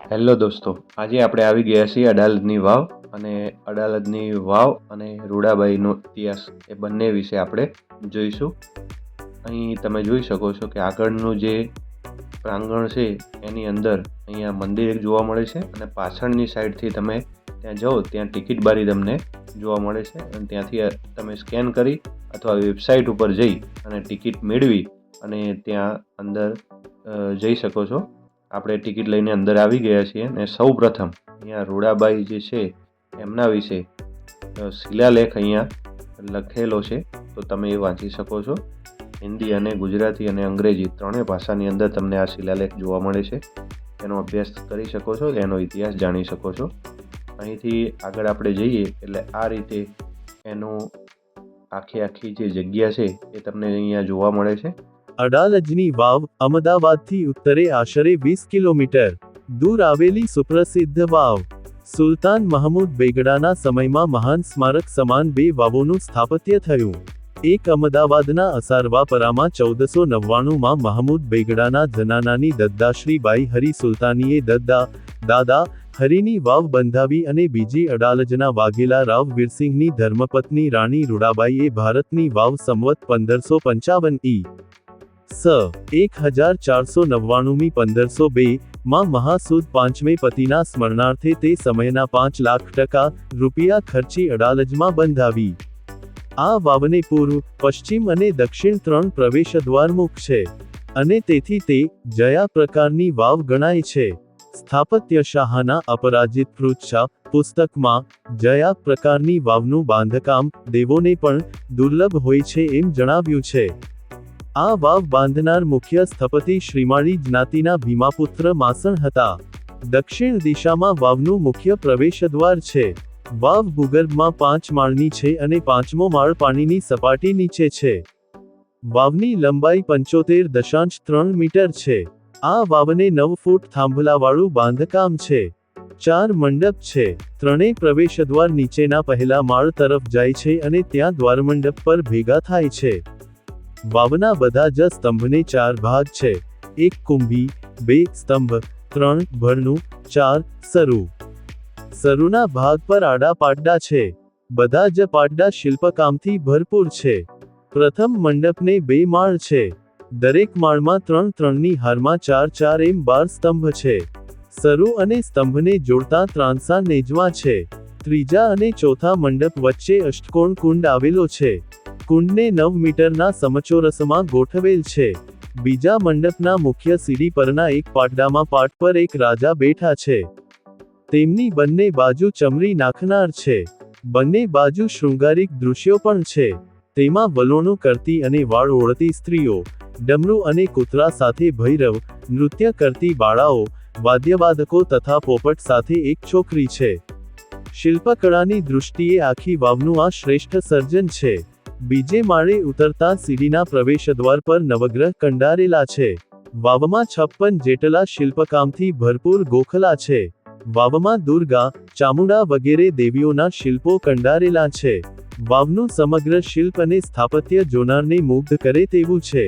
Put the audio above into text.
Hello દોસ્તો, આજે આપણે આવી ગયા છીએ અડાલજની વાવ અને અડાલજની વાવ અને રૂડાબાઈનો ઇતિહાસ એ બંને વિશે આપણે જોઈશું. અહીં તમે જોઈ શકો છો કે આગળનું જે પ્રાંગણ છે એની અંદર અહીંયા મંદિર એક જોવા મળે છે અને પાછળની સાઈડથી તમે ત્યાં જાઓ ત્યાં ટિકિટ બારી તમને જોવા મળે છે અને ત્યાંથી તમે સ્કેન કરી અથવા વેબસાઇટ ઉપર જઈ અને ટિકિટ મેળવી અને ત્યાં અંદર જઈ શકો છો. આપણે ટિકિટ લઈને અંદર આવી ગયા છીએ અને સૌ પ્રથમ અહીંયા રૂડાબાઈ જે છે એમના વિશે શિલાલેખ અહીંયા લખેલો છે, તો તમે એ વાંચી શકો છો. હિન્દી અને ગુજરાતી અને અંગ્રેજી ત્રણેય ભાષાની અંદર તમને આ શિલાલેખ જોવા મળે છે. એનો અભ્યાસ કરી શકો છો, એનો ઇતિહાસ જાણી શકો છો. અહીંથી આગળ આપણે જઈએ એટલે આ રીતે એનું આખી જે જગ્યા છે એ તમને અહીંયા જોવા મળે છે. અડાલજની વાવ અમદાવાદથી ઉત્તરે આશરે 20 કિલોમીટર દૂર આવેલી સુપ્રસિદ્ધ વાવ. સુલતાન મહમૂદ બેગડાના સમયમાં મહાન સ્મારક સમાન બે વાવોનું સ્થાપત્ય થયું. એક અમદાવાદના અસારવાપરામાં 1499માં મહમૂદ બેગડાના જનાનાની દદ્દાશ્રી બાઈ હરી સુલતાનીએ દાદા હરીની વાવ બંધાવી અને બીજી અડાલજના વાઘેલા રાવ વીરસિંહની ધર્મપત્ની રાણી રૂડાબાઈએ ભારતની વાવ સંવત 1555 ઈ. સ. 1499મી 1502 માં મહાસુદ પાંચમે પતિના સ્મરણાર્થે તે સમયના 5 લાખ રૂપિયા ખર્ચી અડાલજમાં બંધાવી. આ વાવને પૂર્વ, પશ્ચિમ અને દક્ષિણ 3 પ્રવેશદ્વાર મુખ છે અને તેથી તે જયા પ્રકારની વાવ ગણાય છે. સ્થાપત્ય શાહના અપરાજિત પૃચ્છા પુસ્તકમાં જયા પ્રકારની વાવનું બાંધકામ દેવોને પણ દુર્લભ હોય છે એમ જણાવ્યું છે. આ વાવ બાંધનાર મુખ્ય સ્થપતિ શ્રીમાળી જ્ઞાતિના ભીમાપુત્ર માસણ હતા. દક્ષિણ દિશામાં વાવનું મુખ્ય પ્રવેશદ્વાર છે. વાવ ભૂગર્ભમાં 5 માળની છે અને 5મો માળ પાણીની સપાટી નીચે છે. વાવની લંબાઈ 75.3 મીટર છે. આ વાવને 9 ફૂટ થાંભલાવાળું બાંધકામ છે. 4 મંડપ છે. ત્રણેય પ્રવેશદ્વાર નીચેના પહેલા માળ તરફ જાય છે અને ત્યાં દ્વારમંડપ પર ભેગા થાય છે. વાવના બધા જ સ્તંભને 4 ભાગ છે. 1 કુંભી, 2 સ્તંભ, 3 ભરણું, 4 સરુ. સરુના ભાગ પર આડા પાટડા છે. બધા જ પાટડા શિલ્પકામથી ભરપૂર છે. પ્રથમ મંડપને 2 માળ છે. દરેક માળમાં 3-3ની હારમાં 4-4 એમ 12 સ્તંભ છે. સરુ અને સ્તંભને જોડતા ત્રાંસા નેજવા છે. ત્રીજા અને ચોથા મંડપ વચ્ચે અષ્ટકોણ કુંડ આવેલો છે. કુંડને 9 મીટરના સમચોરસમાં ગોઠવેલ છે. બીજા મંડપના મુખ્ય સીડી પરના એક પાટડામાં પાટ પર એક રાજા બેઠા છે. તેમની બંને બાજુ ચમરી નાખનાર છે. બંને બાજુ શૃંગારિક દૃશ્યો પણ છે. તેમાં વલોણું કરતી અને વાળ ઓળતી સ્ત્રીઓ, ડમરૂ અને કૂતરા સાથે ભૈરવ, નૃત્ય કરતી બાળાઓ, વાદ્યવાદકો તથા પોપટ સાથે એક છોકરી છે. શિલ્પકળાની દૃષ્ટિએ આખી વાવનું આ શ્રેષ્ઠ સર્જન છે. બીજે માળે ઉતરતા સીડીના પ્રવેશદ્વાર પર નવગ્રહ કંડારેલા છે. વાવમાં 56 જેટલા શિલ્પકામથી ભરપૂર ગોખલા છે. વાવમાં દુર્ગા, ચામુંડા વગેરે દેવીઓના શિલ્પો કંડારેલા છે. વાવનું સમગ્ર શિલ્પ અને સ્થાપત્ય જોનારને મુગ્ધ કરે તેવું છે.